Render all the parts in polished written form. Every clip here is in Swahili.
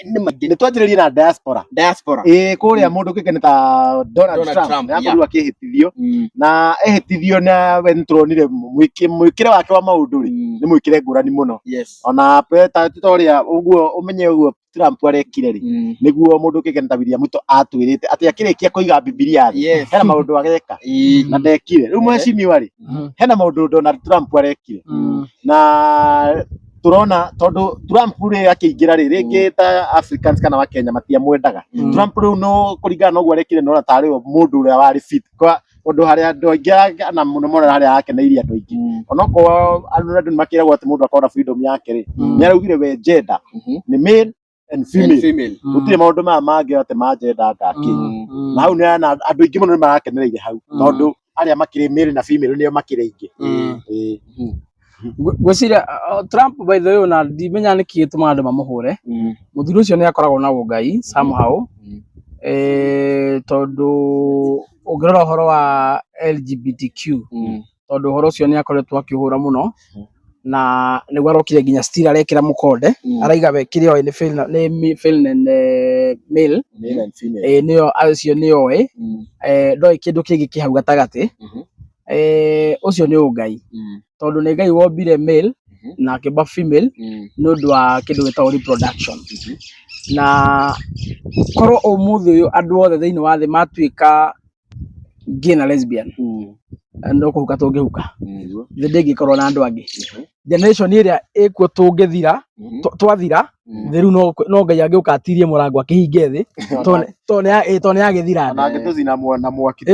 nĩ twanjĩrĩrie na diaspora kũrĩa mũndũ kĩgeni ta Donald Trump nĩakorirwo akĩhĩtithio na ehĩtithio na we nĩtũronire mwĩkĩre wake wa maũndũ rĩ nĩ mwĩkĩre ngũrani mũno ona president ũrĩa ũguo ũmenye ũguo Trump arekire rĩ nĩguo mũndũ kĩgeni ta William Ruto atwĩrĩte atĩ akĩrĩkia kũiga Biblia thĩ hena maũndũ ageka na ndekire rĩu mheshimiwa rĩ hena maũndũ Donald Trump arekire na turona tondu Trump rĩ akĩingĩra rĩ rĩngĩ ta Africans kana wa Kenya matiamwendaga Trump rĩu no kũringana na ũguo arekire no tarĩ mũndũ ũrĩa warĩ fit kwa ũndũ harĩa andũ aingĩ na mũno mũno harĩa akeneirie andũ aingĩ onokorwo andũ makĩragwo atĩ mũndũ akorwo na freedom yake rĩ nĩaraugire we gender nĩ male and female gũtirĩ maũndũ maya mangĩ atĩ ma gender ngaki na hau nĩ andũ aingĩ mũno nĩmarakenereire hau tondu arĩa makĩrĩ male na female nĩo makĩrĩ aingĩ gwĩciria Trump by the way ona ndimenya nĩkĩ gĩtũmaga andũ mamũhũre mũthuri ũcio nĩ akoragwo na ũngai somehow tondu ũngĩrora ũhoro wa LGBTQ tondu ũhoro ũcio nĩ akoretwo akĩhũra mũno na nĩguo arokire nginya still arekĩra mũkonde araiga wekire oĩ nĩ female and male nĩyo acio nĩoĩ ndoĩ kĩndũ kĩngĩ kĩ hau gatagatĩ ũcio nĩ ũngai tondu nĩ Ngai wombire male na akĩmba female nĩ ũndũ wa kĩndũ gĩtagwo reproduction na korwo ũmũthĩ ũyũ andũ othe thĩinĩ wa thĩ matuĩka gay na lesbian no kũhuka tũngĩhuka thĩ ndĩngĩkorwo na andũ angĩ generation ĩrĩa ĩkuo tũngĩthira twathira rĩu no Ngai angĩũka atirie mũrango akĩhinge thĩ to nĩ yagĩthira andũ angĩtũcina na mwaki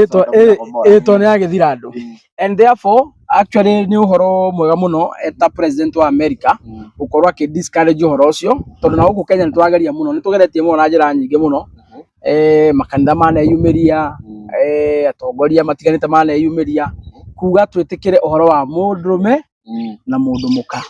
to nĩ yagĩthira andũ and therefore actually nĩ ũhoro mwega mũno ta president wa America gũkorwo akĩ-discourage ũhoro ũcio tondũ na gũkũ Kenya nĩ twageria mũno nĩ tũgeretie mũno na njĩra nyingĩ mũno makanitha maneyumĩria atongoria matiganĩte maneyumĩria kuga twĩtĩkĩre ũhoro wa mũndũrũme na mũndũ mũka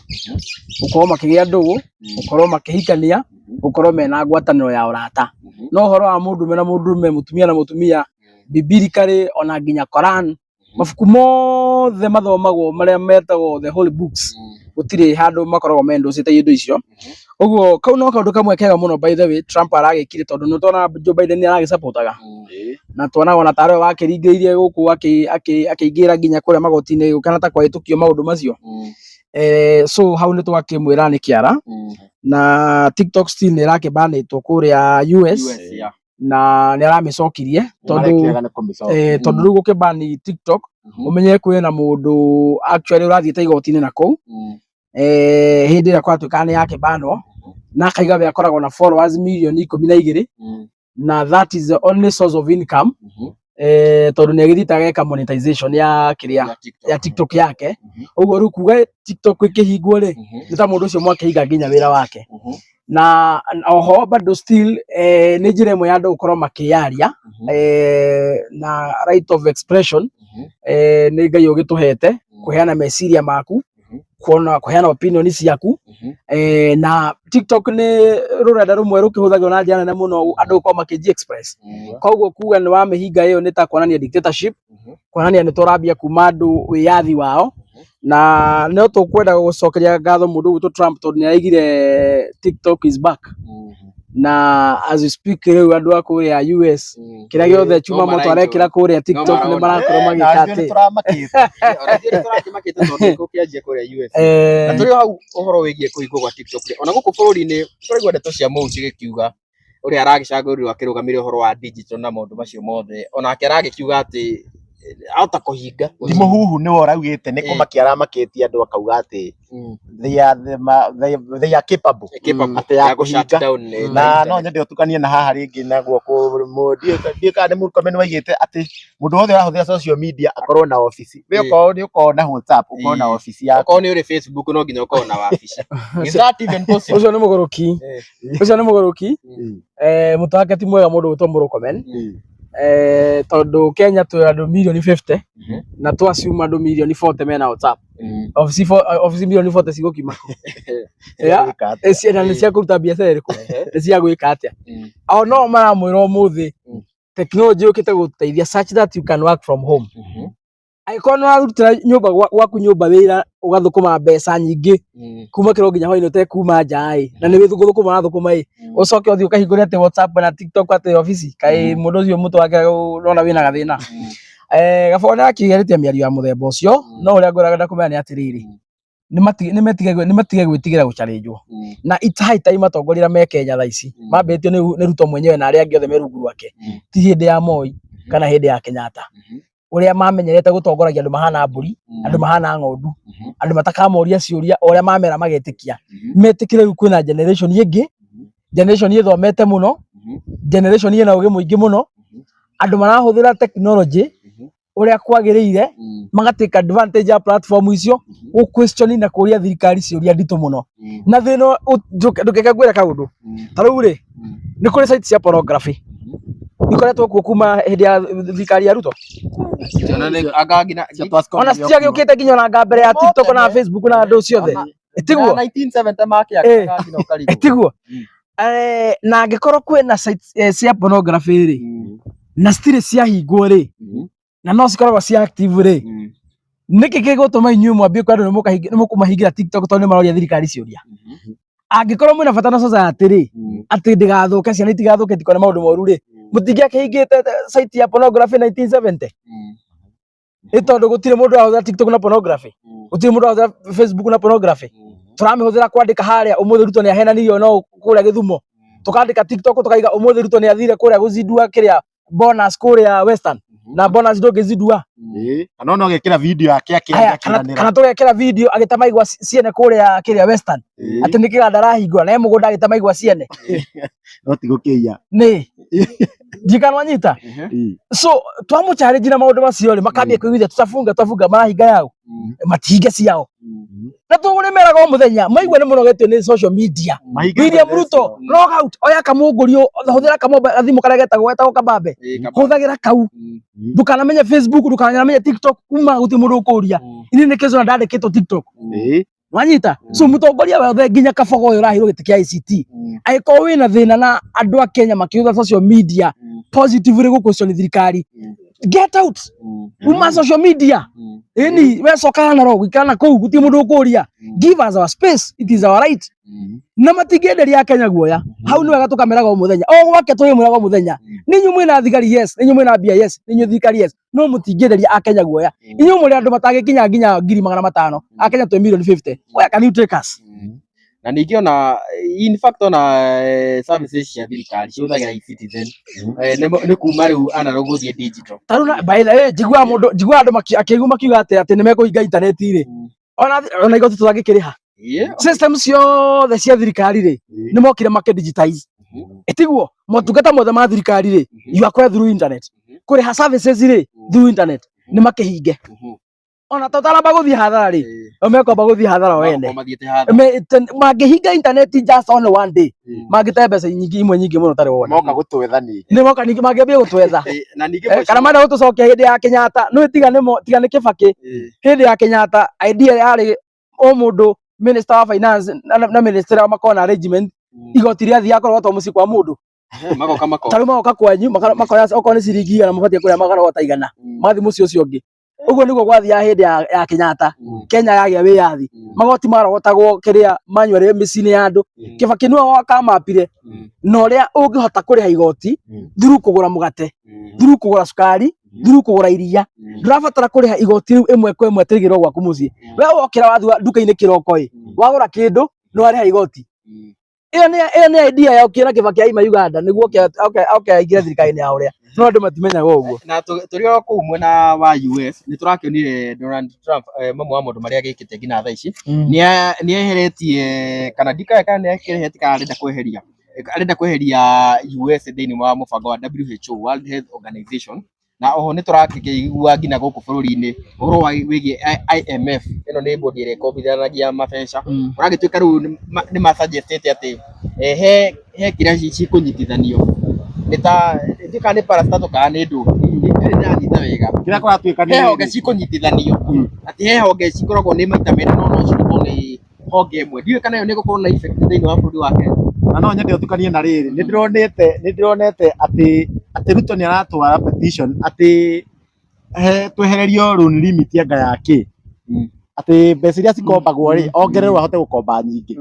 gũkorwo makĩgĩa ndũgũ gũkorwo makĩhikania gũkorwo mena ngwatanĩro ya ũrata no ũhoro wa mũndũrũme na mũndũrũme mũtumia na mũtumia biblically ona nginya Quran mabuku mothe mathomagwo marĩa metagwo the holy books gũtirĩ handũ makoragwo mendũcĩte indo icio ũguo kau no kaũndũ kamwe kega mũno by the way Trump aragĩkire tondũ nĩ twana Joe Biden nĩ aragĩsupportaga na twana ona tarĩ wakĩringĩirie gũkũ akĩingĩra nginya kũrĩa magoti-inĩ gũkana ta kwahĩtũkio maũndũ macio so hau nĩ twakĩmwĩra nĩ kĩara na TikTok still nĩ ĩrakĩbanĩtwo kũrĩa US na nĩ aramĩcokirie tondũ rĩu gũkĩbani TikTok ũmenye kwĩ na mũndũ actually ũrathiĩte igoti-inĩ na kũu hĩndĩ ĩrĩa kwatuĩka nĩ yakĩbanwo na akaiga we akoragwo na followers milioni 12 na that is the only source of income tondũ nĩ agĩthiĩte ageka monetization ya kĩrĩa ya TikTok yake ũguo rĩu kuga TikTok ĩkĩhingwo rĩ nĩ ta mũndũ ũcio mwakĩhinga nginya wĩra wake na oho bado still nĩ njĩra ĩmwe ya andũ gũkorwo makĩyaria na right of expression nĩ Ngai ũgĩtũhete kũheana meciria maku kũheana opinion ciaku na TikTok nĩ rũrenda rũmwe rũkĩhũthagĩrwo na njĩra nene mũno andũ gũkorwo makĩ-express koguo kuga nĩ wa mĩhinga ĩyo nĩ ta kuonania dictatorship kuonania nĩ tũrambia kuma andũ wĩyathi wao na no tũkwenda gũcokeria ngatho mũndũ witũ Trump tondũ nĩ aigire TikTok is back na as we speak rĩu andũ a kũrĩa US kĩrĩa gĩothe chuma moto arekĩra kũrĩa TikTok nĩ marakorwo magĩka atĩ tũramakĩte tondũ kũkĩanjia kũrĩa US na tũrĩ hau ũhoro wĩgiĩ kũhingwo gwa TikTok ona gũkũ bũrũri-inĩ tũraigua ndeto cia Mũu cigĩkiuga ũrĩa aragĩcagũrirwo akĩrũgamĩrĩra ũhoro wa digital na maũndũ macio mothe onake aragĩkiuga atĩ ahota kũhinga ndimũ huhu nĩwe ũraugĩte nĩ kũmakia aramakĩtie andũ akauga atĩ they are capable atĩ ya kũhinga na no nyende ũtukanie na haha rĩngĩ naguo ndiĩ kana nĩ Mũrkomen waigĩte atĩ mũndũ wothe ũrahũthĩra social media akorwo na obici we nĩ ũkorwo na WhatsApp ũkorwo na obici yaku okorwo nĩ ũrĩ Facebook no nginya ũkorwo na wabici is that even possible ũcio nĩ mũgũrũki mũtũ wake ti mwega mũndũ wĩtwo Mũrkomen tondu Kenya tũ andũ milioni 50 na twasuma andũ milioni 40 mena WhatsApp office milioni 40 cigũkima nĩ cia kũruta biacara ĩrĩkũ nĩ cia gwĩka atĩa ao no maramwĩra ũmũthĩ technology yũkĩte gũteithia such that you can work from home Aiko no arutira nyumba gwaku nyumba wira ugathukuma mbeca nyingi kuma kiro nginya hoino te kuma njai na ni withukuma na thukuma ucoke uthi ukahingura ate WhatsApp na TikTok ate office kai mundu ucio mutu wake rona wina gathina gabona akigeritie miario ya muthemba ucio no uria ngwiraga kumenya ni atiriri ni matige gwitigira guchalenjwo na high time atongoria me Kenya thaa ici mambetio ni Ruto mwenyewe na aria angi othe me rungu rwake ti hindi ya Moi kana hindi ya Kenyatta uria mamenyerete gutongoragia andu mahana mburi andu mahana ng'ondu andu matakamoria ciuria uria mamera magetikia metikire riu kwina generation ingi generation ithomete muno generation ina ugi muingi muno andu marahuthira technology uria kwagiriire magatake advantage ya platform icio u question na kuria thirikari ciuria ndito muno na thino ndukeka gwira kaundu tariu ri ni kuri site cia pornography ikoretwo kuma hindi ya thirikari ya Ruto ona ciage ukite nginya na ngambere ya TikTok na Facebook na andu ciothe itiguo 1970 make akagina ukari itiguo na angikorwo kwina site cia pornography ri na stile cia hingwo ri na no cikoragwo cia active ri niki gigutuma inyu mwambie kwa andu nimukumahingira TikTok tondu maroria thirikari ciuria angikorwo mwina bata na society ri ati ndigathuke ciana itigathuke tikone maundu moru ri mutingia kihingite site ya pornography 1970 itondu gutire mundu ahutha TikTok na pornography gutire mundu ahutha Facebook na pornography turamihũthĩra kwandika haria umuthi Ruto ni ahenanirio no kuria Githumo tukandika TikTok tukaiga umuthi Ruto ni athire kuria guzindua kiria bonus kuria Western na bonus ndungizindua kana no gekira video yake akiandikanira kana tugekira video agitamaigwa ciene kuria kiria Western ati nikiganda rahingwa na mugunda agitamaigwa ciene no tigukiia ni jikanwa nyita so twamu challenge na maundu macio ri makambia kuigithia tutafunga marahinga yao matihinge ciao na tuguremeraga muthenya maigwa ni munogetio ni social media William Ruto log out oya kamungurio huthira thimu karia getagwo wetagwo kabambe huthagira kau ndukanamenya Facebook ndukanamenya TikTok uma guti mundu ukuria ini ni kezo ndandikitwo TikTok wanyita so mutongoria wothe nginya kabogo uyu rahiro gitikia ICT aiko wina thina na andu a Kenya makiuga social media positively gukution thirikari get out uma social media eni we soka na ro wikana kou guti mundu ukuria give us our space, it is our right na matigenderia a Kenya guoya hau ni wega tukameraga o muthenya o gwake tuyi muraga muthenya ninyu mwina thigari yes ninyu mwina bia yes ninyu thikari yes no mutigenderia a Kenya guoya inyu muri andu matagikinya nginya 500,000 a Kenya 2,050,000 where can you take us na ningiona in fact ona services cia thirikari ciuthagira eCitizen ni kuma riu analog guthie digital taruna by the way jigwa andu akiiguma kiuga ati ni mekuhinga internet ri ona igoti tutagikiriha system ciothe cia thirikari ri ni mokire make digitize itiguo motungata mothe ma thirikari ri yakwa through internet kuri ha services ri through internet ni makihinge ona totaramba guthie hathara ri omekomba guthie hathara wene magihinga internet just on one day magite mbeca nyingi muno tari wona moka gutwethani ni moka ningi magiambia gutwetha na ningi kana mara gutucokia hindi ya Kenyatta no tigane Kibaki hindi ya Kenyatta idea yari o mundu minister wa finance na minister wa makona arrangement igoti ria thia korwo to muci kwa mundu magoka kwanyu makoya okone ciringi na mabatie kuria magaro taigana mathi muci ucio ungi uguo niguo gwathia hindi ya Kenyatta Kenya yagia wiyathi magoti marogotagwo kiria manyore micini ya andu Kibaki niwe wakamapire no ria ungihota kuriha igoti thuru kugura mugate thuru kugura sukari thuru kugura iria ndurabatara kuriha igoti riu imwe kwa imwe tirigirwo gwaku muci we wokira wathua nduka-ini kiroko wagura kindu no ariha igoti iyo ni idea ya ukira Kibaki aima Uganda niguo aingira thirikari-ini ya uria no andu matimenyaga uguo na turi o kuu mwena wa US ni turakionire Donald Trump mamwe wa maundu maria agikite nginya thaa ici ni eheretie kana ndika kana ni ekirehete kana arenda kweheria US thiini wa mubango wa WHO World Health Organization na oho ni turakigua nginya guku bururi-ini uhoro wa wigie IMF ino ni bodi ire kombithanagia mabeca uragituika riu ni masuggestete ati he kiria cikunyitithanio nita ndika ni parastato kana ni ndu ni anyita wega kira kwa tuika ni honge cikunyitithanio ati he honge cikoragwo ni maita mena no cikorwo ni honge imwe ndiwe kana yo ni gukorwo na effect thiini wa bururi wa Kenya na no nyende utukanie na riri ni ndironete ati Ruto ni aratwara petition ati twehererio loan limit anga yake ati mbeca iria cikombagwo ri ongererwo ahote gukomba nyingi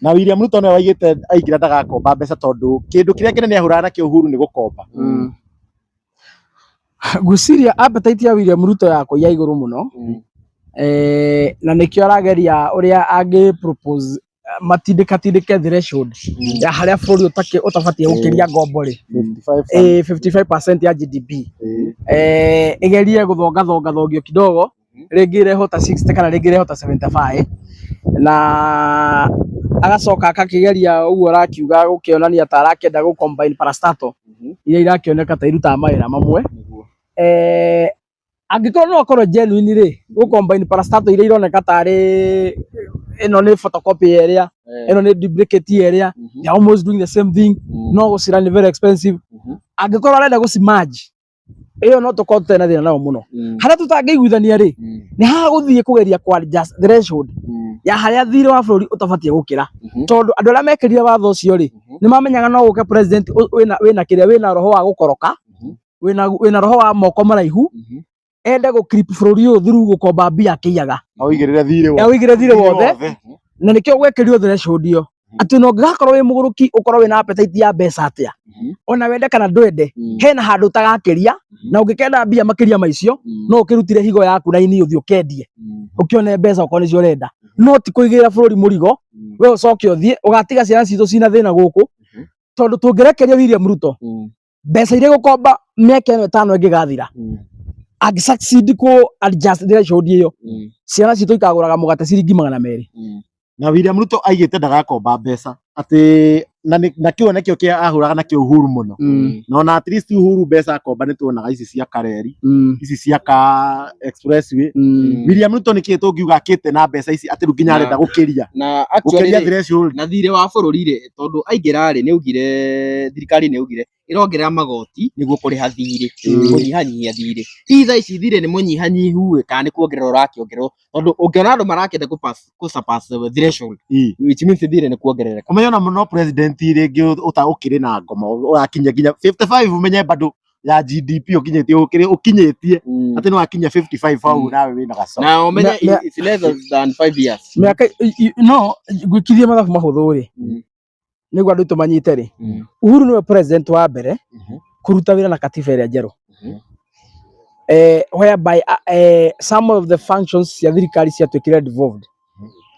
na William Ruto no waigite aingira ndagakomba mbeca tondu kindu kiria kinene ahurana nakio Uhuru ni gukomba guciria appetite ya William Ruto yako ya iguru muno na nikio arageria uria angi propose matindike threshold ya haria bũrũri utabatie gukiria ngombo ri 55% ya GDP igerie guthonga thongio kidogo ringi ireho ta 60 kana ringi ireho ta 75 na agacoka akakigeria uguo arakiuga gukionania ta arakenda gu combine parastatal iria irakioneka ta iruta mawira mamwe angikorwo no akorwo genuine ri gu combine parastatal iria ironeka tari ino ni photocopy area ino ni duplicate area they are almost doing the same thing no gusira ni very expensive angikorwo arenda gucimerge iyo no tukote na thina nao muno haria tutangĩiguithania ri ni haha guthie kugeria kwa adjust threshold ya haria thirĩ wa bũrũri utabatie gukira tondu andu aria mekirire watho ucio ri ni mamenyaga no guke president wina kiria wina roho wa gukoroka wina roho wa moko maraihu ende gu clip bũrũri uyu through gukomba mbia akiyaga awigirire thirĩ wothe na nikio gwekirio threshold iyo ati no ngakorwo wi muguruki ukorwo wina appetite ya mbeca atia ona wende kana ndwende hena handu utagakiria na ungikenda mbia makiria maicio no ukirutire higo yaku na ini uthi ukendie ukione mbeca uko nicio urenda no ti kuigira bũrũri murigo we ucoke uthie ugatiga ciana citu cina thina guku tondu tungirekeria William Ruto mbeca iria gukomba miaka 5 ingigathira agisucceed ku adjust threshold iyo ciana citu ikaguraga mugate ciringi 200 na William Ruto aigite ndagakomba mbeca ati na kiu nakio kia ahuraga nakio Uhuru muno no at least Uhuru mbeca akomba ni tuonaga ici cia kareri ici cia ka expressway William Ruto ni kitu ngiuga akite na mbeca ici ati nginya arenda gukiria na actually na thirĩ wa bũrũri ri tondu aingira ri ni ugire thirikari ni ugire irongerera magoti niguo kuriha thirĩ kunyihanyihia thirĩ itha ici thirĩ ni munyihanyihu kana ni kuongerera urakiongerwo tondu ungiona andu marakenda ku surpass threshold which means thirĩ ni kuongerereka umeona muno president ringi utaukire na ngoma urakinya nginya 55 umenye bado ya GDP ukinyitie ati no akinya 55 au nawe wina gaco na umenye it's less than 5 years miaka no gwikithia mathabu mahuthu ri niguo andu tumanyite ri Uhuru niwe president wa mbere kuruta wira na katiba iria njeru whereby some of the functions ya thirikari ciatuikire devolved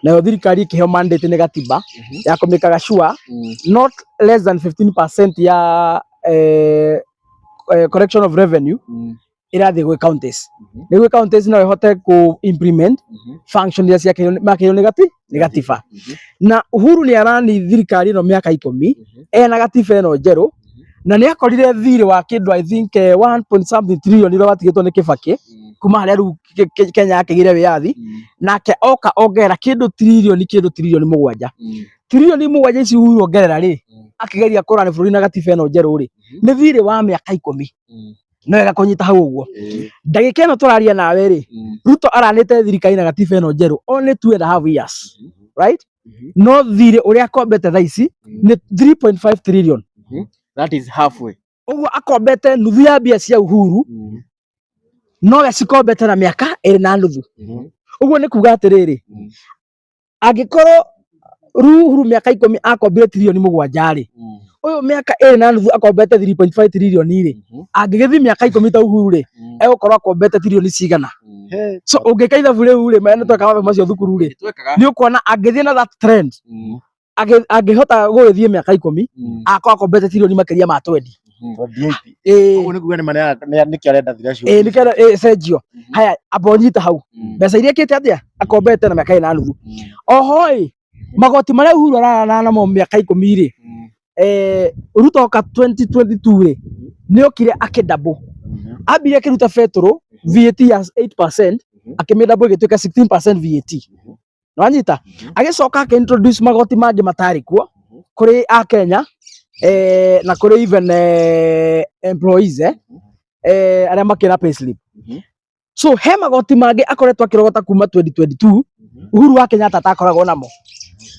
na thirikari ikiheo mandate ni gatiba ya kumikaga sure not less than 15% ya correction of revenue irathi gwe counties niguo counties no ihote ku implement function ya cia makio ni gatiba na Uhuru ni arani thirikari no miaka 10 ena gatiba eno njeru na ni akorire thirĩ wa kindu I think 1 trillion iro batigitwo ni Kibaki kuma haria ru Kenya akigire wiathi nake oka ongerera kindu trillion 7 trillion 7 ici Uhuru ongerera ri akigeria kurani bũrũri na gatiba eno njeru ri ni thirĩ wa miaka 10 no wega kunyita hau uguo ndagika eno turaria nawe ri Ruto aranite thirikari na gatiba eno njeru only 2.5 years right no thirĩ uria akombete thaici ni 3.5 trillion that is halfway uguo akombete nuthu ya mbia cia Uhuru no gacikombete na miaka 2.5 uguo ni kuga atiriri angikorwo Uhuru miaka 10 akombire trillion 7 ri uyu miaka 2.5 akombete 3.5 trillion ri angigithi miaka 10 ta Uhuru ri egukorwo akombete trillion cigana so ungikaitha bure uri maana tweka macio thukuru ri ni ukona angithie na that trend angihota gwithie miaka 10 akombete trillion makiria ma 20 uguo ni kuga ni maana ni kiarenda thiracio ni kera cenjio haya abonyita hau mbeca iria kite atia akombete na miaka 2.5 oho magoti maria Uhuru ararana namo miaka 10 ri Ruto ka 2022 ri ni okire akidabo abire kiruta fetro VAT ya 8% akimidabo igituika 16% VAT no anyita agicoka akintroduce magoti mangi matari kuo kuri a Kenya na kuri even employees aria makira payslip so he magoti mangi akoretwo akirogota kuma 2022 Uhuru wa Kenya atakoragwo namo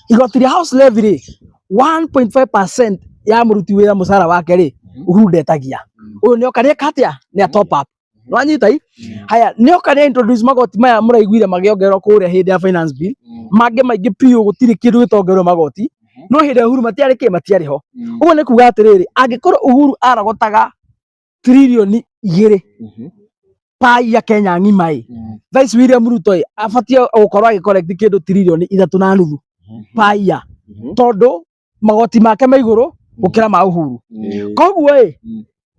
igoti ria house levy ri 1.5% ya muruti wira musara wake ri Uhuru ndetagia uyu ni okaria katia ni a top up Wanyita haya nioka ni introduce magoti maya muraiguire magiongerwo kuria hindi ya finance bill mange maingi piu gutiri kindu gitongerwo magoti no hindi Uhuru matiari ho uguo ni kuga atiriri angikorwo Uhuru aragotaga trilioni 2 pai ya Kenya ng'ima Vice William Ruto abatie gukorwo agicollect kindu trilioni 3.5 pai ya tondu magoti make ma iguru gukira ma Uhuru koguo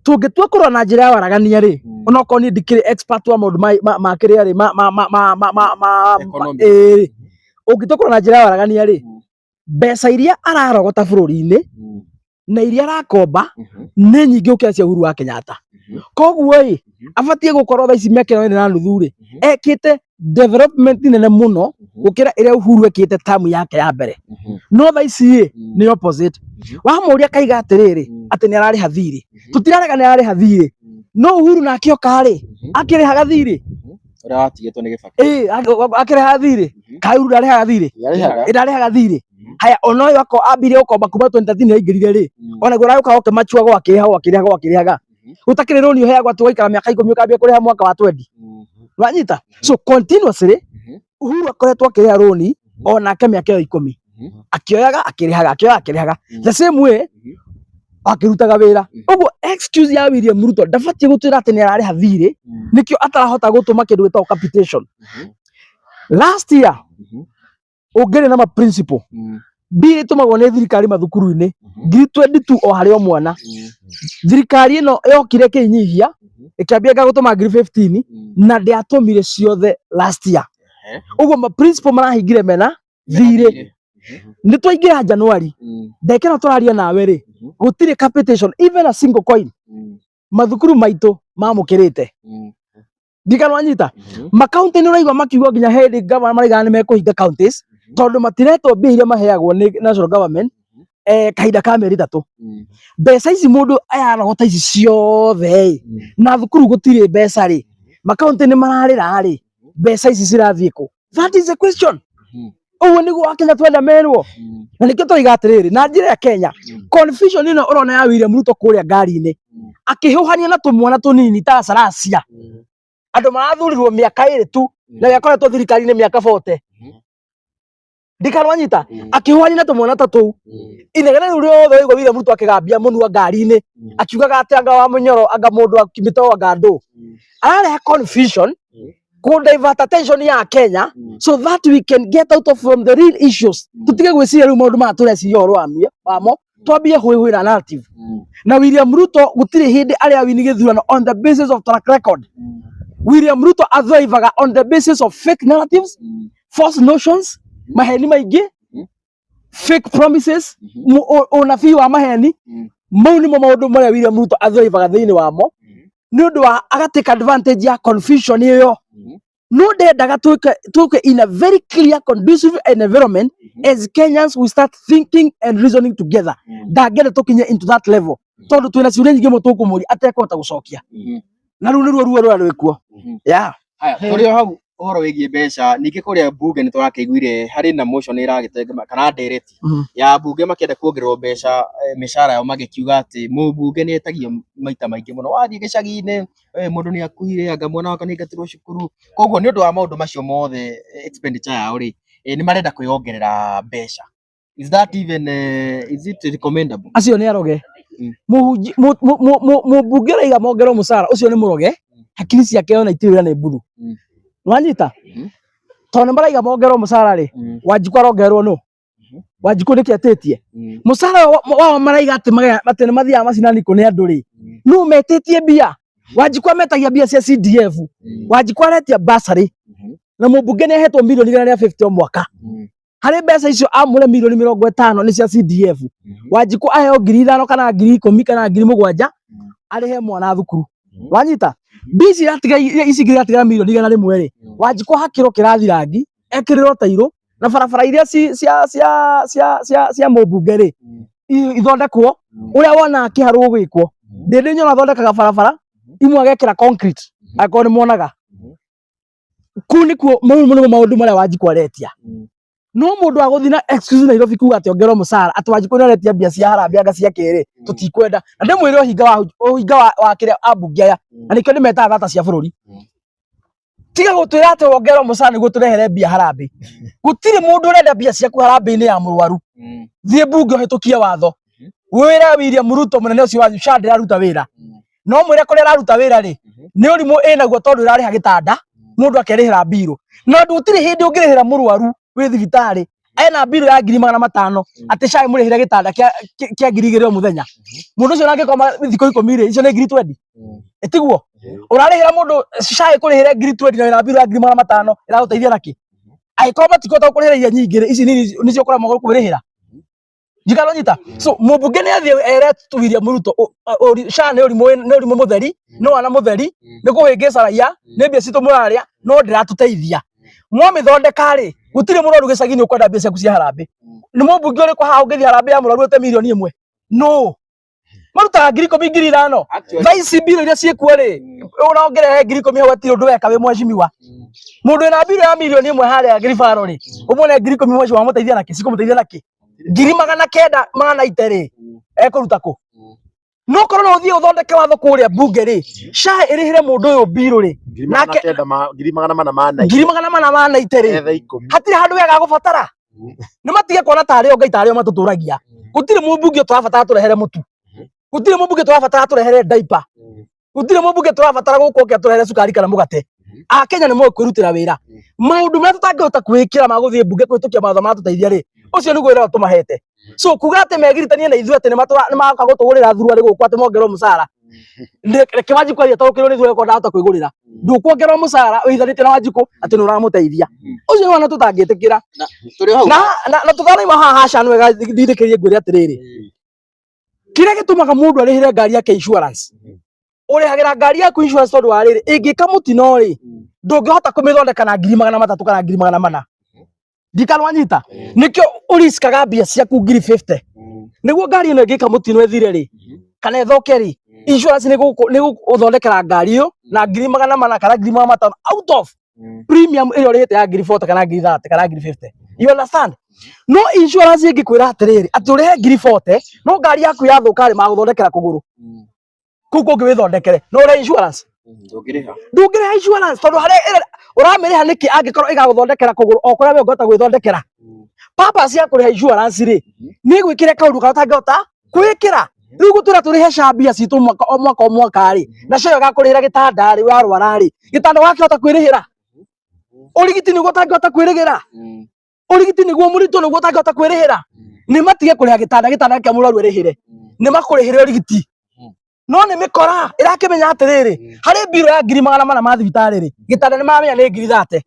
tungitua kurwa na njira ya waragania onoko ni ndikiri expert wa maundu ma kiri ungitua kurwa na njira ya waragania mbeca iria ararogota bururi-ini na iria arakomba ni nyingi ukira cia Uhuru wa Kenyatta koguo abatie gukorwo thaici miaka 2.5 ekite development nene muno gukira iria Uhuru ekite tamu yake ya mbere no thaici ni opposite wa muria kaiga atiriri ati ni arari hathiri tutirarega ni arari hathiri no Uhuru na akioka akire hagathiri uria watigetwo ni Gibaki akire hathiri kai Uhuru ndari hagathiri ndari hagathiri haya onoyo ako ambire ukomba kuma 2013 yaingirire ona gura uka oke machua gwakirihaga utakiriro ni uheagwa tugaikara miaka 10 ukambia kuriha mwaka wa 20 wanyita so continuously Uhuru akoretwo akiria roni ona miaka 10 akioyaga akirihaga the same way akirutaga wira uguo excuse ya William Ruto ndabatie gutwira ati ni arari hathiri nikio atarahota gutuma kindu gitao capitation last year ugere na ma principle bili tumagwo ni thirikari mathukuru-ini 22 o hari o mwana thirikari ino yokire kinyihia ikiambia gutuma 15 na ndiatumire ciothe last year uguo ma principle marahingire mena thire ni twaingira January ndekera turaria nawe gutire capitation even a single coin mathukuru maitu mamukirite ndikanwanyita makaunti ni uraigwa makiugo nginya hindi government maraiga ni mekuhinga counties tondu matiretwo mbia iria maheagwo ni national government kahinda ka mieri 3 mbeca ici mundu ayarogota ici ciothe na thukuru gutire mbeca makaunti ni mararira mbeca ici cirathie ku that is the question uguo niguo Akenya twenda merwo na nikio twiga atiriri na njira ya Kenya confusion ino urona ya William Ruto kuria ngari-ini akihuhania na tumwana tunini ta Saracia andu marathurirwo miaka 2 tu na yakoretwo thirikari-ini miaka 40 ndikanwanyita akihuhania na tumwana tatu inegere uri othe igwa William Ruto akigambia munua ngari-ini akiugaga ati anga wa munyoro anga mundu akimito anga ndu arareha confusion could divert attention ya Kenya so that we can get out of from the real issues tutige gwiciria riu maundu matureciria orwamia wamo twambie hwihwira narrative na William Ruto gutire hindi aria wini githurano on the basis of track record William Ruto athrivaga on the basis of fake narratives false notions maheni maingi fake promises unabii wa maheni mau nimo maundu maria William Ruto athrivaga thiini wamo ni undu wa agatake advantage ya confusion iyo no ndendaga tuke in a very clear conducive environment as Kenyans we start thinking and reasoning together ndagenda tukinye into that level tondu twina ciuria nyingi mutukumuri atekota gucokia na riu niruo ruo rwikuo yeah haya turi hau uhoro wigie mbeca ningi kuria bunge ni twarakiguire hari na motion iragitengema kana ndereti ya bunge makienda kuongererwo mbeca mishara yao magikiuga ati mubunge ni etagio maita maingi muno wathie gicagi-ini mundu ni akuire anga mwana wake ni gatirwo cukuru koguo ni undu wa maundu macio mothe expenditure yao ni marenda kwiongerera mbeca is that even is it recommendable acio ni aroge mubunge raiga mongerwo musara ucio ni muroge hakiri ciake ona itirira ni mbuthu wanyita tondu maraiga mongerwo musara Wanjiku arongerwo no Wanjiku niki atitie musara wao maraiga ati ni mathiaga macinani ku ni andu no metitie mbia Wanjiku ametagia mbia cia CDF Wanjiku aretia basari na mubunge ni ahetwo milioni 150 o mwaka hari mbeca icio amure milioni 50 ni cia CDF Wanjiku aheo 5,000 kana 10,000 kana 7,000 arihe mwana thukuru wanyita bisi ratiga ici ngiratiga milioni 100 Wanjiku hakiro kirathi rangi ekiriro tairo na barabara iria cia mubunge ithondekwo uria wona akiharwo gwikwo ndindi nyona thondekaga barabara imwe agekira concrete akoni monaga kuni kuo maundu maria Wanjiku aretia no mundu aguthi na excuse Nairobi kuga ati ongerwo mucara atwanji ko naretia mbia cia harambee anga cia kere tutikwenda na ndimwire uhinga wa kiria ambunge aya na nikio ndimeta data cia bururi tiga gutwira ati ongerwo mucara niguo turehere mbia harambee gutire mundu urenda mbia ciaku harambee-ini ya murwaru thie bunge uhitukie watho wira William Ruto munene ucio wa SHA ndiraruta wira no mwire kuria araruta wira ri ni urimu enaguo tondu irariha gitanda mundu akerihira mbiro na ndutire hindi ungirihira murwaru wi thibitari ena mbiro ya 500 ati SHA murihire gitanda kia 2,000 o muthenya mundu ucio nangikoma thiko 10 icio ni 20,000 etiguo urarihira mundu SHA kurihire 20,000 na wina mbiro ya 500 iraguteithia naki aikoma tikota kurihira iria nyingire ici nicio kora mogoro kurihira jikalo nyita so mubunge ni athie ere William Ruto SHA ni urimu mutheri no wana mutheri ni kuhingica raia ni mbia citu muraria no ndiratuteithia mwamithondeka ri gutire murwaru gicagi ni ukwenda mbia ciaku cia harambee ni mubunge uri kwa ungithi harambee ya murwaru ute milioni 1 no maruta 10,000 vice bill iria ciekuo ri unaongerehe 10,000 hau atiri undu weka wi mweshimiwa mundu ina bill ya milioni 1 haria girifaro ri umone 10,000 mweci wa muteithia naki sikumuteithia naki 900 ri ekuruta ku no korona uthie uthondeke watho kuria bunge ri SHA irihire mundu uyu bill ri nake 900 ri hatire handu wega gubatara ni matige kuona tari o ngai tari o matuturagia gutire mubunge turabatara turehere mutu gutire mubunge turabatara turehere diaper gutire mubunge turabatara gukokia turehere sukari kana mugate a Kenya ni mo kwirutira wira maundu me tutangihota kwikira maguthie bunge kwitukia matho matuteithia ri ucio ni gwira tumahete so kuga ati megiritanie na ithuĩ ati ni maka gutugurira thurua ri guku ati mongerwo mucara reke Wanjiku aria taukirwo ni thurua ko ndahota kwigurira ndukuongerwo mucara uithanite na Wanjiku ati ni uramuteithia ucio ni wana tutangitikira na tuthana haha SHA nwega thirikirie ngwire atiriri kiria gitumaga mundu arihire ngari yake insurance urihagira ngari yaku insurance tondu wa riri ingika mutino ri ndungihota kumithondeka na 300 kana 400 dikalo wanyita nikio uriskaga mbia ciaku 50,000 niguo ngari ino ingika mutino ethire ri kana ethoke ri insurance ni guthondekera ngari iyo na 400 kana 500 out of premium iyo rihite ya 40,000 kana 30,000 kana 50,000 you understand no insurance ingikwira atiriri ati urihe 40,000 no ngari yaku yathuka ri maguthondekera kuguru kuko ngwithondekere no uri insurance ndungiriha insurance tondu hari uramiriha niki angikorwo igaguthondekera kuguru okuria we ngota gwithondekera purpose ya kuriha insurance ri ni gwikire kaundu ka utangihota kwikira riu gutura turihe SHA mbia citu mwaka ri na cio gakurihira gitanda ri warwara ri gitanda wakihota kwirihira urigiti ni gutangihota kwirigira urigiti niguo murito niguo utangihota kwirihira ni matige kuriha gitanda kia murwaru irihire ni makurihire urigiti no ni mikora irakimenya atiriri hari biro ya 400 ma thibitari ri gitanda ni mamenya ni 30,000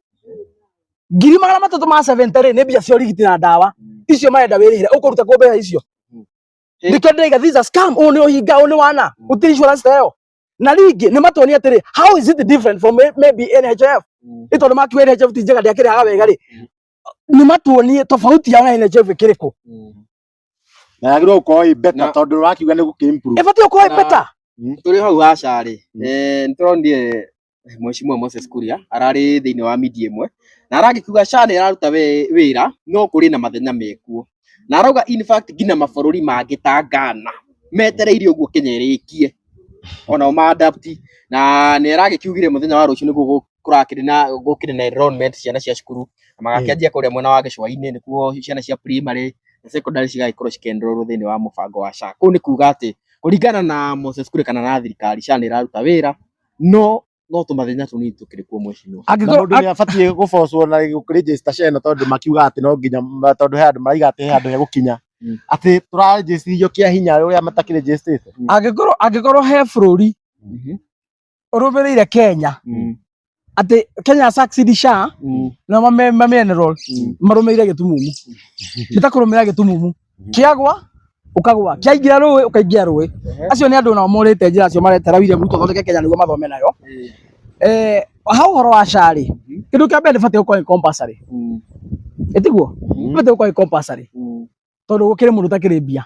300 ma 70 ri ni mbia cia urigiti na dawa icio marenda wirihire ukuruta ku mbia icio nikio ndaiga these scam ni uhinga ni wana uti insurance tayo na ringi ni matoni atiri how is it different from maybe NHF ito ni makiwe NHF tinjega ndiakire aga wega ri ni matoni tofauti ya NHF kiriko na yagirwo ukorwo better tondu wakiuga ni gukimprove ibati ukorwo better turi hau aca ri nituronire Mheshimiwa Moses Kuria arari thiini wa media imwe na aragikiuga SHA ni iraruta wira no kuri na mathenya mekuo na arauga in fact ngina mabururi mangi ta Ghana metereire uguo Kenya irikie ona ma adapt na ni aragikiugire muthenya wa rucio niguo kurakiri na enrollment ciana cia cukuru magakianjia kuria mwena wa gicwa-ini nikuo ciana cia primary na secondary cigagikorwo cikenderwo thiini wa mubango wa SHA ku ni kuga ati kuringana na Moses Kuria kana na thirikari SHA ni iraruta wira no tumathenya tunini tukiri kuo mweshimiwa mundu ni abatie gubocwo na register SHA ino tondu makiuga ati no nginya tondu he andu maraiga ati he andu he gukinya ati turaregister kia hinya uria matakiregister angikorwo he bururi urumirire Kenya ati Kenya succeed SHA na enroll marumirire gitumumu itakurumira gitumumu kiagwa ukagwa kiaingira ruwe ukaingia ruwe acio ni andu na morite njira acio maretera William Ruto thondeke Kenya niguo mathome nayo hau horo wa SHA ri kindu kia mbere batie ukorwo compulsory etiguo batie ukorwo compulsory tondu gukire mundu takiri mbia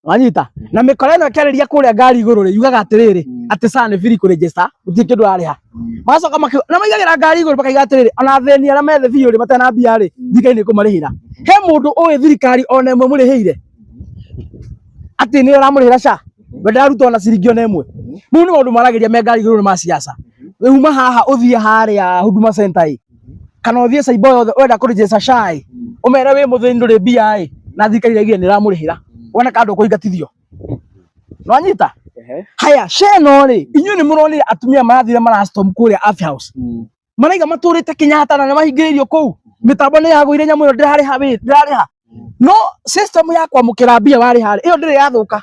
wanyita na mikora ino kiariria kuria ngari iguru ri yugaga atiriri ati sana free ku register uti kindu ariha macoka na maigagira ngari iguru bakaiga atiriri ona theni ara methe biũ ri matana mbia ri thikaini kumarihira he mundu uĩ thirikari ona imwe mũrĩhĩire ati ni aramũrĩhĩra SHA we ndarutwo na ciringi ona ĩmwe mau nĩ maũndũ marageria me ngari iguru ma siasa uma haha uthie haria Huduma Center kana uthie saibo yothe wenda ku register SHA umere wi muthini nduri mbia na thirikari iraigire ni ramũrĩhĩra wona kandu kuingatithio no anyita haya SHA no ri inyu ni muronire atumia marathire marastorm kuria Afya House maraiga maturite Kenyatta na mahingĩrĩirio kuu mitambo nĩ yagũire nyamu ĩyo ndĩrarĩha no system ya kwamũkĩra mbia warĩ harĩ ĩyo ndĩrĩ yathũka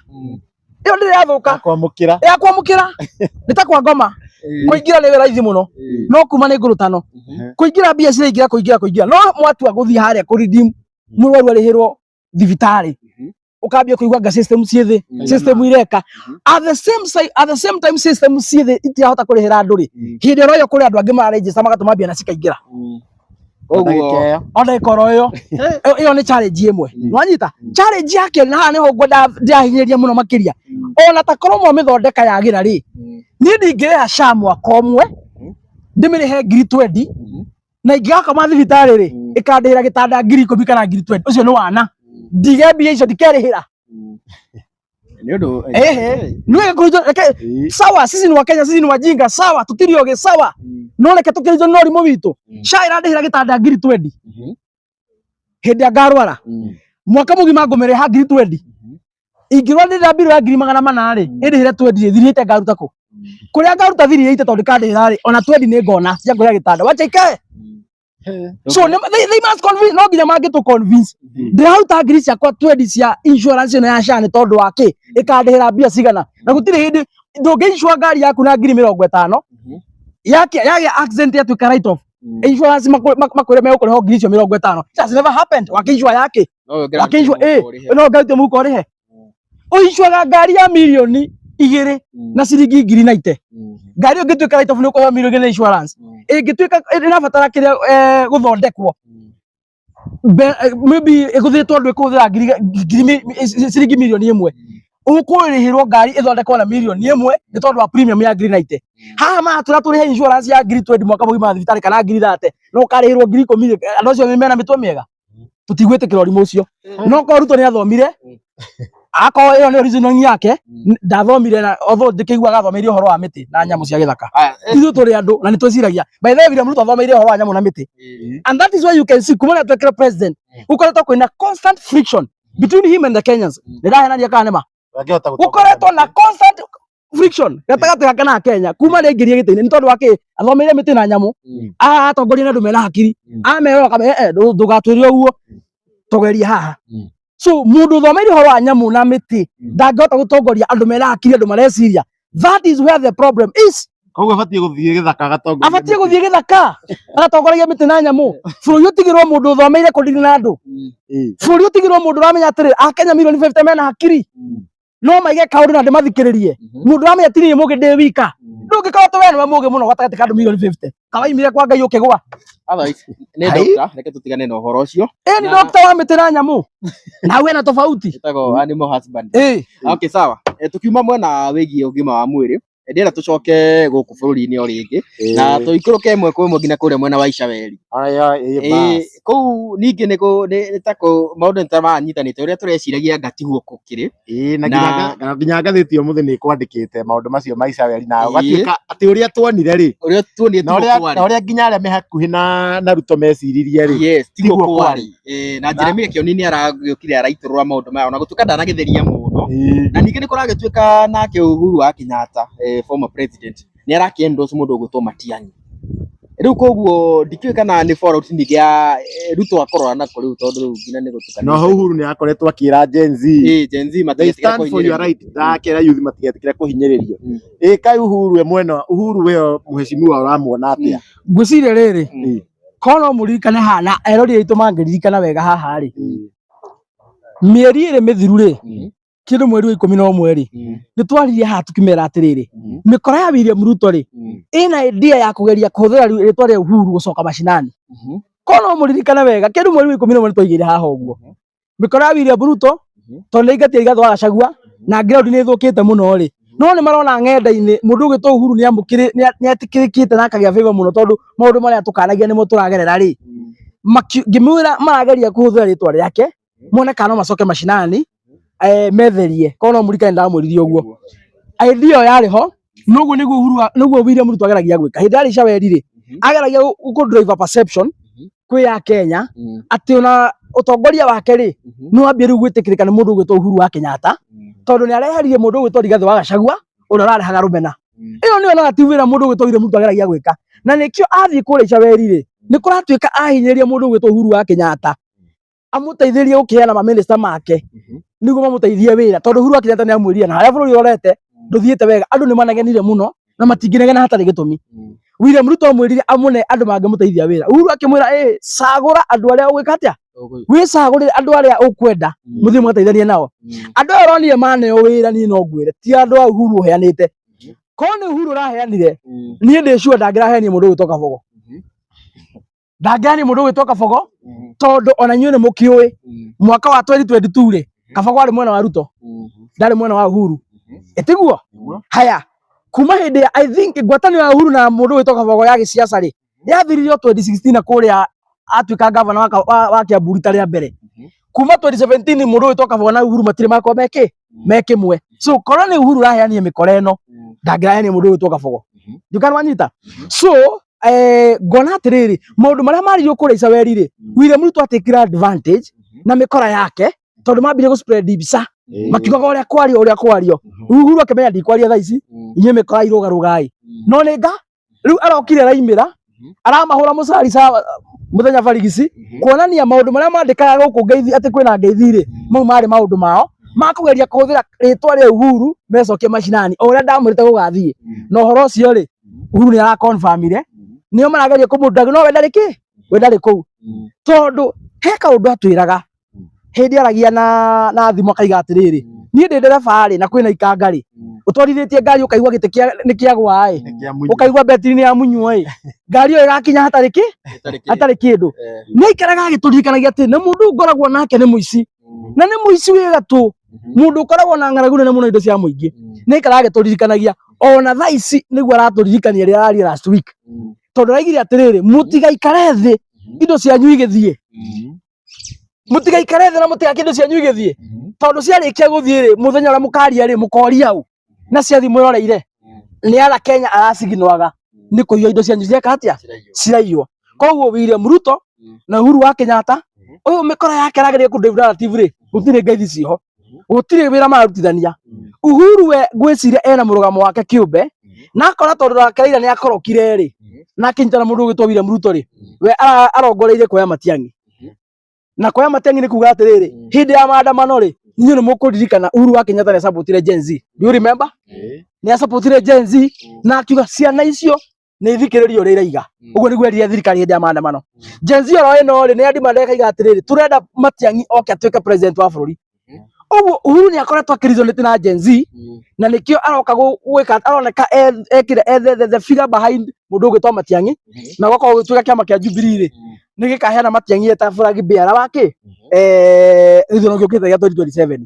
ya kwamũkĩra nĩ ta kwa ngoma kũingĩra nĩ raithi mũno no kuma nĩ ngũrũtano kũingĩra mbia kũingĩra no mwatua gũthiĩ harĩa kũ redeem mũrwaru arĩhĩrwo thibitarĩ ukambia kuigwa system ciothe system ireka at the same time system ciothe itihota kurihira andu ri hindi royo kuri andu angi ma register magatuma mbia na cikaingira ona ikoro iyo ni challenge imwe nwanyita challenge yake na haha niho ngwenda ndiahinyiria muno makiria ona ta korwo mo mithondeka yagira ri ni ndingĩrĩha SHA mwaka ũmwe ndimĩrĩhe ngiri 20 na ingĩgaka mathibitarĩ ri ikandĩhĩra gĩtanda ngiri 10 kana ngiri 20 ũcio nĩ wana ndige mbia icio ndikerĩhĩra niwe kurujo sawa sisi ni wa Kenya sisi ni wajinga sawa tutirioge sawa no reke tukirijo no rimo witu SHA irandĩhĩra gĩtanda ngiri 20 hĩndĩ ya ngarwara mwaka mũgima ngũmĩrĩha ngiri 20 ingĩrwo ndĩrĩa mbirũ ya ngiri 800 rĩ ĩndĩhĩre 20 thirĩte ngaruta kũ kũrĩa ngaruta thirĩte tondũ kandĩhĩra rĩ ona 20 nĩ ngona cia ngũrĩa gĩtanda wacha ikae so they must convince no nginya mangĩ to convince ndĩraruta ngiri ciakwa 20 cia insurance ĩno ya SHA nĩ tondũ wa kĩ ĩkandĩhĩra mbia cigana na gũtirĩ hĩndĩ ndũngĩ-insure ngari yaku na ngiri 50 yake accident yatuĩka write off insurance makwĩre megũkũrĩha ngiri icio 50 it has never happened wakĩinsure yake wakĩinsure no ngarute mũhuko ũrĩhe ũinsure ngari ya milioni 2 na ciringi ngiri 90 ngari ũngĩtuĩka write off nĩ ũkũheo milioni na insurance ĩngĩtuĩka ĩrabatara kĩrĩa gũthondekwo maybe ĩgũthĩtwo andũ ĩkũhũthĩra ciringi milioni 1 ũkũrĩhĩrwo ngari ĩthondekwo na milioni 1 nĩ tondũ wa premium ya ngiri 90 haha matura tũrĩhe insurance ya ngiri 20 mwaka mũgima thibitarĩ kana ngiri 30 no ũkarĩhĩrwo ngiri 10 andũ acio mena mĩtwe mĩega tũtigwĩtĩkĩra ũrimũ ũcio no korutwo nĩ athomire ako iyo ni original yake ndathomire na although ndikĩiguaga athomeire ũhoro wa mĩtĩ na nyamũ cia gĩthaka ithuĩ tũrĩ andũ na nĩtwĩciragia by the way William Ruto athomeire ũhoro wa nyamũ na mĩtĩ and that is why you can see kumana twekĩra president ukoretwo kwĩna constant friction between him and the Kenyans ndĩrahenania kana nĩma ukoretwo na constant friction gatagatĩ gake na Kenya kuma rĩ ngĩrie gĩtĩ-inĩ nĩ tondũ wa kĩ athomeire mĩtĩ na nyamũ atongoria na andũ mena hakiri ameroka ndũgatwĩre ũguo tũgerie haha so mundu thomeire ũhoro wa nyamũ na mĩtĩ ndangĩhota gũtongoria andũ mena hakiri andũ mareciria that is where the problem is koguo abatie gũthiĩ gĩthaka agatongoria abatie gũthiĩ gĩthaka agatongoria mĩtĩ na nyamũ bũrũri ũtigĩrwo mũndũ thomeire kũndini na andũ bũrũri ũtigĩrwo mũndũ ũramenya atĩrĩ Akenya milioni 50 mena hakiri no maige kaũndũ na ndĩmathikĩrĩrie mũndũ ũramenya atĩrĩ mũgĩ ndĩ wika ndũngĩkorwo we nĩwe mũgĩ mũno gatagatĩ ka andũ milioni 50 kawaimire kwa Ngai ũkĩgũa nĩ doctor reke tũtigane na ũhoro ũcio ni doctor wa mĩtĩ na nyamũ na we na tofauti ĩtagwo animal husband okay sawa tukiuma mwena wĩgiĩ ũgima wa mwĩrĩ ndĩra tucoke gũkũ bũrũri-inĩ o rĩngĩ na tũikũrũke ĩmwe kwa ĩmwe nginya kũrĩa mwena wa Icaweri kũu ningĩ nĩ ta maũndũ nĩ ta manyitanĩte ũrĩa tũreciragia ngatigwo kũkĩrĩ na nginya ngathĩti ũmũthĩ nĩ kwandĩkĩte maũndũ macio ma Icaweri na ũgatuĩka atĩ ũrĩa tuonire rĩ na ũrĩa nginya arĩa me hakuhĩ na Ruto meciririe rĩ tiguo kwarĩ na Jeremia Kioni nĩ aragĩũkire araitũrũra maũndũ maya ona gũtuĩka ndanagĩtheria mũno na ningĩ nĩ kũragĩtuĩka nake Uhuru wa Kenyatta former president ni arakiendorse mundu ũgwĩtwo Matiang'i rĩu koguo ndikiũĩ kana nĩ fallout ningĩ ya Ruto akorora nako rĩu tondũ rĩu nginya nĩ gũtukana no Uhuru nĩ akoretwo akĩra Gen Z matigetikĩre akĩra youth matigetikĩre kũhinyĩrĩrio kai Uhuru mwena Uhuru we mheshimiwa ũramuona atĩa ngwĩciria rĩrĩ kono mũririkane hana erori aitũ mangĩririkana wega haha rĩ mĩeri ĩrĩ mĩthiru rĩ kindu mweri wa 11 ri nitwaririe haha tukimera atiriri mikora ya William Ruto ri ina idea ya kugeria kuhuthira ritwa ria Uhuru gucoka mashinani kono muririkana wega kindu mweri wa 11 nitwaigire haha uguo mikora ya William Ruto tondu ingatia igathwa Gachagua na ground ni thukite muno ri no ni marona ng'enda-ini mundu ugitwo Uhuru ni amukire ni atikirikite na akagia favor muno tondu maundu maria tukanagia nimo turagerera ri ngimwira marageria kuhuthira ritwa riake mone kana macoke mashinani metherie kono murika ndamuririe uguo idea yari ho nugu niguo Uhuru nuguo William Ruto ageragia gwika hindi ari cawerire ageragia ku drive perception kwi ya Kenya ati ona utongoria wake ri no ambie riu gwitikirika ni mundu ugitwo Uhuru wa Kenyatta tondu ni areherie mundu ugitwo Rigathi wa Gachagua ona ararehaga rumena iyo niyo negativira mundu ugitwo William Ruto ageragia gwika na nikio athii kuri cawerire ni kuratuika ahinyeria mundu ugitwo Uhuru wa Kenyatta amuteithirie gukiana ma minister make niguo mamuteithie wira tondu Uhuru wa Kenyatta ni amwiria na haria bururi orete nduthiite wega andu ni managenire muno na matinginegena hatari gitumi William Ruto amwirire amune andu mangimuteithia wira Uhuru akimwira cagura andu aria ugwika atia wicagurire andu aria ukwenda muthie muteithanie nao andu aria uronire maneo wira ni no ngwire ti andu a Uhuru uheanite kone Uhuru raheanire nie ndi sure ndangiraheania mundu ugitwo Kabogo ndangirani mundu ugitwo Kabogo tondu ona nyue ni mukiui mwaka wa 2022 ri Kabogo ari mwena wa Ruto ndari mwena wa Uhuru etiguo haya kuma hindi I think ngwatanio ya Uhuru na mundu ugitwo Kabogo ya gisiasa ri yathiririo 2016 na kuria atuika governor wa Kiambu rita ria mbere kuma 2017 mundu ugitwo Kabogo na Uhuru matire makwa mekimwe so korone Uhuru raheanie mikora eno ndangiraheania mundu ugitwo Kabogo jukana wanyita so ngona atiriri maundu maria maririo kuria cawerire William Ruto atikira advantage na mikora yake tondu mambire gu spread ibica makiugaga uria kwario Uhuru akimenya ndikwaria thaa ici inye mikora irugarugai no ninga riu arokire raimira aramahura mucari muthenya barigisi kuonania maundu maria mandikaga guku ngeithi ati kwina ngeithi ri mau mari maundu mao makugeria kuhuthira ritwa ria Uhuru mecokie mashinani uria ndamurite gugathie no horo ucio ri Uhuru ni ara confirmire nio marageria kumudaga no wendari ku tondu he kaundu atwiraga hindi aragia na thimu akaiga atiriri nie ndi ndereba ri na kwina ikanga ri utwarithĩtie ngari ukaigua gite ni kiagwa ukaigua betiri ni ya munywa ngari iyo igakinya hatari kindu ni ikaraga agituririkanagia ati na mundu ngoragwo nake ni muici na ni muici wega tu mundu ukoragwo na ng'aragu nene muno indo cia muingi ni ikaraga agituririkanagia ona thaa ici niguo araturirikania ria arari last week tondu raigire atiriri mutigaikare thi indo cianyu igithie mutigaikare thi na mutigake indo cianyu igithie tondu ciarikia guthie ri muthenya uria mukaria ri mukoria au na ciathi mwiroreire ni ara Kenya arasiginwaga ni kuiyo indo cianyu cieka atia ciraiywo koguo William Ruto na Uhuru wa Kenyatta uyu mikora yake arageria ku narrative ri gutire ngeithi ciho gutire wira marutithania Uhuru we gwiciria ena murugamo wake kiumbe na akora tondu Raila ni akorokire ri na kinyitana mundu ugitwo William Ruto ri we arongoreire kuoya Matiang'i na kuoya Matiang'i ni kuga atiriri hindi ya maandamano ri ninyi ni mukuririkana Uhuru wa Kenyatta ni supportire Gen Z do you remember ni supportire Gen Z na akiuga ciana icio ni ithikiririo ri iraiga uguo niguo erire thirikari hindi ya maandamano Gen Z oro eno ri ni andi mandeka iga atiriri turenda Matiang'i oke atuike president wa bururi uguo Uhuru ni akoretwo akirizonete na Gen Z na nikio aroka gwika aroneka ekire the figure behind mundu ugitwo Matiang'i na goko gutwika kiama kia Jubilee ri ni gikaheana Matiang'i eta flag bearer wake ithino giukite gia 2027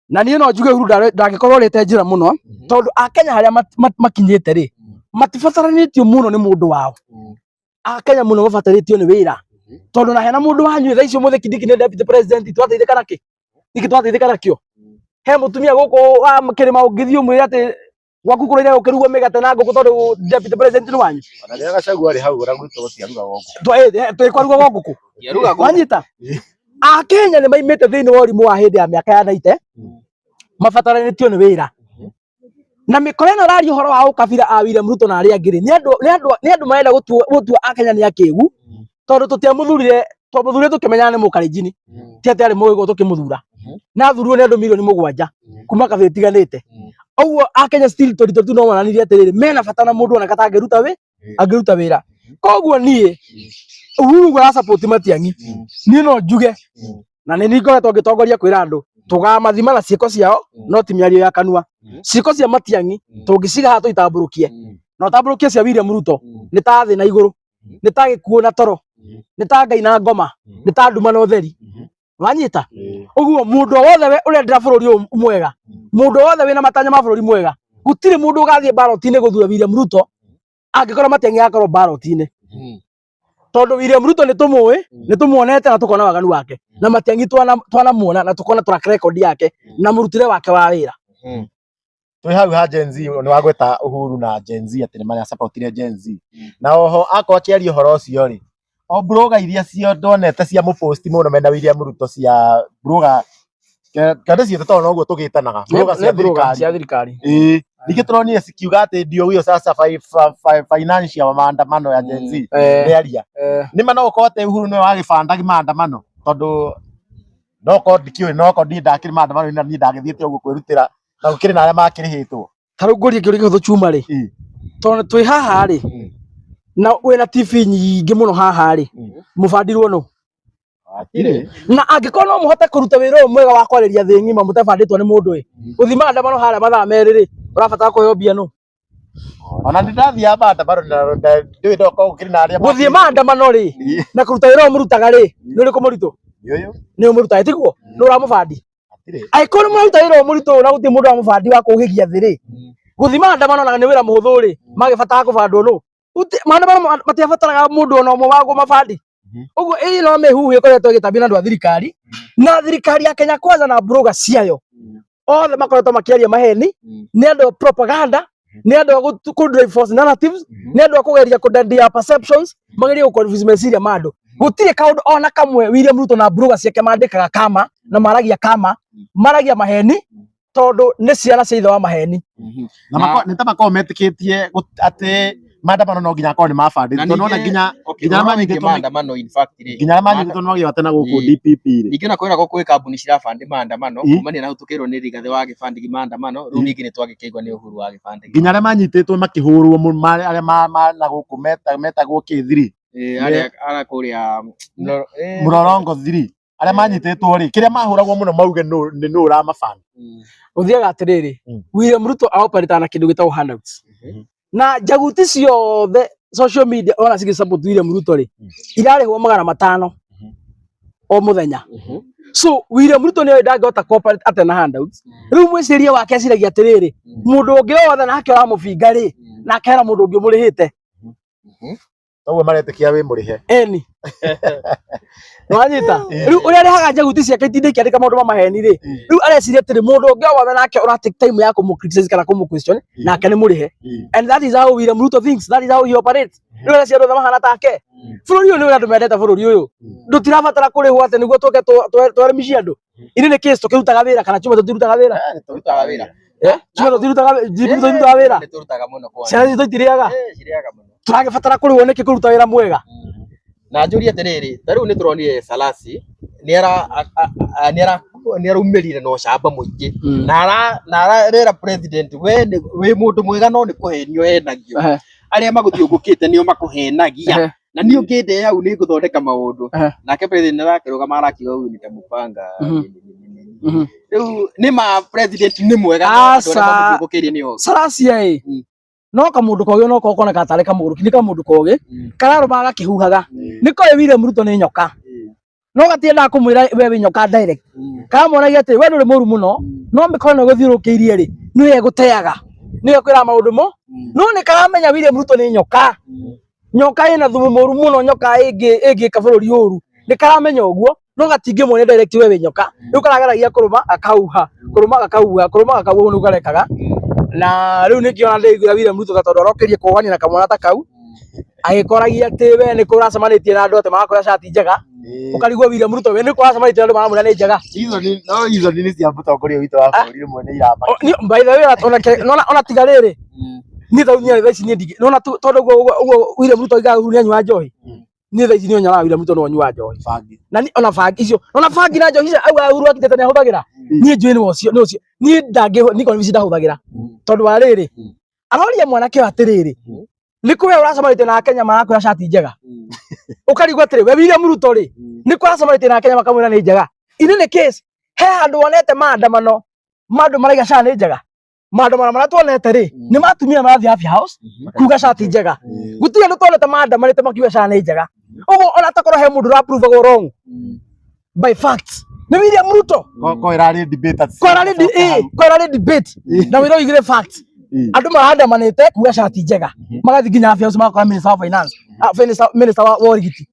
na niĩ no njuge Uhuru ndangikorwo rite njira muno tondu Akenya haria makinyite ri matibataranitio muno ni mundu wao Akenya muno mabataranitio ni wira tondu na hena mundu wanyu thaa icio muthe Kindiki ni deputy president twateithika naki niki twateithika nakio he mutumia guku wa kirima ungithio mwira ati gwaku kurire ukirugwo migate na nguku tondu deputy president ni wanyu ona ria Gachagua ari hau uragwitwo ciaruga goku twikwaruga goku wanyita Akenya ni maimite thiini wa urimu wa hindi ya miaka ya 90 mabataranitio ni wira na mikora ino rari uhoro wa ukabira a William Ruto na aria ngiri ni andu marenda gutua Akenya ni akigu tondu tutiamuthurire tukimenya ni mukarijini ti ati ari mugigo tukimuthura na thuruo ni andu milioni 7 kuma kabira tiganite uguo Akenya still tu no mananirie atiriri mena bata na mundu ona angiruta wira koguo nie Uhuru gwa support Matiang'i ni no njuge na ni ngoretwo ngitongoria kwira andu tugamathima na ciiko ciao no ti miario ya kanua ciiko cia Matiang'i tungiciga hatu itamburukie no tamburukie cia William Ruto ni ta thi na iguru ni ta gikuo na toro ni ta ngai na ngoma ni ta nduma na utheri wanyita uguo mundu wothe we urendera bururi mwega mundu wothe wina matanya ma bururi mwega gutire mundu ugathie ballot-ini guthura William Ruto angikora matengi akorwo ballot-ini tondu William Ruto ni tumuonete na tukona waganu wake na matengi twanamuona na tukona track record yake na murutire wake wa wira twi hau ha Gen Z ni wagweta Uhuru na Gen Z ati ni manya supportire Gen Z na oho akwa kiaria horo ucio ri o bloga iria cio ndonete cia muposti muno mena William Ruto cia bloga kada cio totona uguo tugitanaga bloga cia thirikari ningĩ turonire cikiuga ati ndio huyo sasa financial maandamano ya Gen Z nĩaria nĩma no ũkorwo atĩ Uhuru nĩwe wagĩbandaga maandamano tondu no ko ndikiũĩ no ko ndakĩrĩ maandamano na niĩ ndagĩthiĩte ũguo kwĩrutĩra na gũkĩrĩ na arĩa makĩrĩhĩtwo ta rĩu ngũrie kĩũria gĩhũthũ chuma rĩ tondu twĩ haha rĩ na wĩna TV nyingĩ mũno haha rĩ mũbandirwo no na angĩkorwo no mũhote kũruta wĩra ũyũ mwega wa kwarĩria thĩ ng'ima mũtabandĩtwo nĩ mũndũ ĩ gũthima maandamano harĩa mathaa merĩ rĩ ũrabatara kũheo mbia no ona ndathiaga maandamano na ndĩũĩ ndoka gũkĩrĩ na arĩa gũthiĩ maandamano rĩ na kũruta wĩra ũyũ mũrutaga rĩ nĩ ũrĩkũ mũritũ nĩ ũmũruta tiguo nĩ ũramũbandi angĩkorwo mũruta wĩra ũyũ mũritũ na gũtirĩ mũndũ wa mũbandi wa kũũgĩgia thĩ rĩ gũthiĩ maandamano na nĩ wĩra mũhũthũ rĩ magĩbatara kũbandwo no maandamano matiabataraga mũndũ ona ũmwe wa kũmabandi uguo no mehuhu ikoretwo ĩgĩtambio na andũ a thirikari na thirikari ya Kenya Kwanza na bloga ciayo othe makoretwo makĩaria maheni nĩ andũ propaganda nĩ andũ a drive false narratives nĩ andũ a kũgeria kũdendia perceptions mageria gũconfuse meciria ma andũ gũtirĩ kaũndũ ona kamwe William Ruto na bloga ciake mandĩkaga kama na maragia maheni tondu nĩ ciana cia ithe wa maheni na nĩ ta makorwo metĩkĩtie atĩ maandamano no nginya akorwo nĩ mabandĩtwo tondu ona nginya maandamano in fact rĩ nginya manyitĩtwo no magĩote na gũkũ DPP rĩ ningĩ na kwĩragwo kwĩ kambuni cirabandi maandamano kumania na hũtũkĩrwo nĩ Rigathĩ wa gĩbandi maandamano rĩu ningĩ nĩ twagĩkĩigua nĩ Uhuru wa gĩbandi nginya arĩa manyitĩtwo makĩhũrwo arĩa na gũkũ metagwo kĩthiri arĩa kũrĩa Mlolongo thiri arĩa manyitĩtwo rĩ kĩrĩa mahũragwo mũno mauge nĩ ũramabanga ũthiaga atĩrĩrĩ William Ruto aoperate na kĩndũ gĩtagwo handouts na jaguti ciothe social media ona cigĩsupport William Ruto rĩ irarĩhwo 500 o mũthenya so William Ruto nĩ ndangĩhota cooperate ate na handouts rĩu mwĩciria wake aciragia atĩrĩrĩ mũndũ ũngĩ wothe nake ũramũbinga rĩ nake hena mũndũ ũngĩ ũmũrĩhĩte toguo maretĩkia wĩ mũrĩhe eni wanyita rĩu ũrĩa arĩhaga njaguti ciake itinda ikĩandĩka maũndũ ma maheni rĩ rĩu areciria atĩrĩ mũndũ ũngĩ wothe nake ũratake time ya kũmũ-criticize kana kũmũ-question nake nĩ mũrĩhe and that is how William Ruto thinks, that is how he operates rĩu areciria andũ othe mahana take bũrũri ũyũ nĩ ũrĩa andũ mendete bũrũri ũyũ ndũtirabatara kũrĩhwo atĩ nĩguo tũke twaremishie andũ ini nĩ case tũkĩrutaga wĩra kana chuma tũtirutaga wĩra tũrutaga wĩra chuma tũtirutaga wĩra tũrutaga mũno kwa ciana citũ itirĩaga mũno tũragĩbatara kũrĩhwo nĩkĩ kũruta wĩra mwega na njũria atĩrĩrĩ ta rĩu nĩ tũronire Salasi nĩ araumĩrire na ũcamba mũingĩ na arera president wĩ mũndũ mwega no nĩ kũhenio henagio arĩa magũthiũngũkĩte nĩo makũhenagia na niĩ ũngĩnde hau nĩ ngũthondeka maũndũ nake president arakĩrũgama arakiuga ũyũ nĩ ta mũbanga rĩu nĩ ma president nĩ mwega Salasia no kamũndũ kogĩ no koneka atarĩ kamũgũrũki nĩ kamũndũ kogĩ kararũmaga gakĩhuhaga nĩ koe William Ruto nĩ nyoka no gatiendaga kũmwĩra we wĩ nyoka direct kamonagia atĩ we ndũrĩ mũru mũno no mĩkorwo nĩ gũthiũrũkĩirie rĩ nĩwe egũteaga nĩwe kwĩra maũndũ mo no nĩ karamenya William Ruto nĩ nyoka ĩna thumu mũru mũno nyoka ĩngĩka bũrũri ũru nĩ karamenya ũguo no gatingĩmuonia direct we wĩ nyoka rĩu karageragia kũrũma akahuha kũrũma gakahuha nĩ karekaga na rĩu nĩkĩona ndĩiguira William Ruto tondũ arokĩrie kũhania na kamwana ta kau agĩkoragia atĩ we nĩ kũracemanĩtie na andũ atĩ magakwĩra cati njega ũkarigwo William Ruto we nĩ kũracemanĩtie na andũ maramwĩra nĩ njega izo nĩ cia mũtongoria witũ wa bũrũri rĩmwe nĩ iramba by the way ona tiga rĩrĩ niĩ tha ici niĩ ndingĩ nona tondũ ũguo William Ruto aigaga nĩ anyua njohi niĩ tha ici niĩ nyonaga William Ruto no anyua njohi na ona bangi icio ona bangi na njohi icio auga Uhuru akitete nĩ ahũthagĩra niĩ njũĩ nĩ ũcio niĩ nĩ convince ndahũthagĩra tondũ wa rĩrĩ aroria mwanake wa atĩrĩrĩ nĩ kũrĩa ũracemanĩtie na Kenya marakwĩra cati njega ũkarigwo atĩrĩ we William Ruto rĩ nĩ kũracemanĩtie na Kenya makamwĩra nĩ njega ini nĩ case he handũ wonete maandamano mandũ maraiga cati nĩ njega maandamano marĩa tuonete rĩ nĩ matumia marathiĩ Happy House kuga cati njega gũtirĩ andũ tuonete maandamanĩte makiuga cati nĩ njega ũguo ona takorwo he mũndũ ũraprove wrong by facts Ni William Ruto. Ko irari debate. Ko irari debate. Na wiro igire fact. Andu mahanda manete kuga shati njega. Magathi nginya afya usema kwa minister of finance. Minister wa urigiti.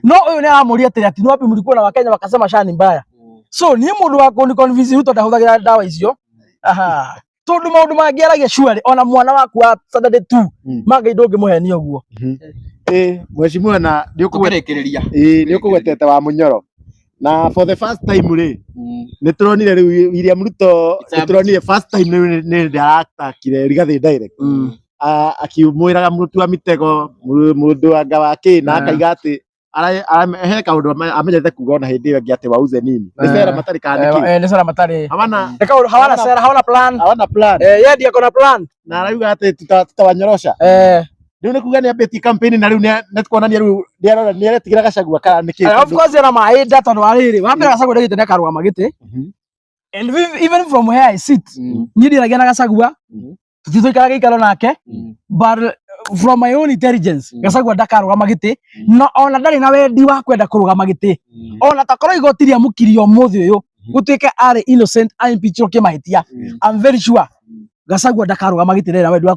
No uyu ni aramuri ati no wapi mlikuwa na Wakenya wakasema shani mbaya. So ni mundu wa ku convince Ruto ndahuthagira dawa icio. Aha. Tondu maundu mangiaragia shwari ona mwana waku wa Saturday 2 magai ndungimuhenia uguo. Mheshimiwa na ndikugerekereria. Ndikugwetete wa Munyoro. Na for the first time ri ni turonire riu William Ruto turonire first time ni ndarakire Rigathi direct akiumwiraga mutu wa mitego mundu anga wake na akaiga ati he kaundu amenyete kuga ona hindi iyo ngiate wauze nini ni sera matari kandiki ni sera matari hawana sera hawana plan yeye akona plan na arauga ati tutawanyorosha riu ni kuga ni ambeti campaign na riu ni tukonania riu ni aretigira Gachagua kana niki of course era maida tondu ariri wambira Gachagua ndagite ne karwa magite and even from where I sit ni ndiragia na Gachagua tutitoikaraga ikaro nake but from my own intelligence Gachagua ndakarugama giti no ona ndari na wendi wa kwenda kurugama giti ona takorwo igotiria mukirio muthi uyu gutuike ari innocent impeachable kimahitia I'm very sure Gachagua ndakarugama giti na wendi wa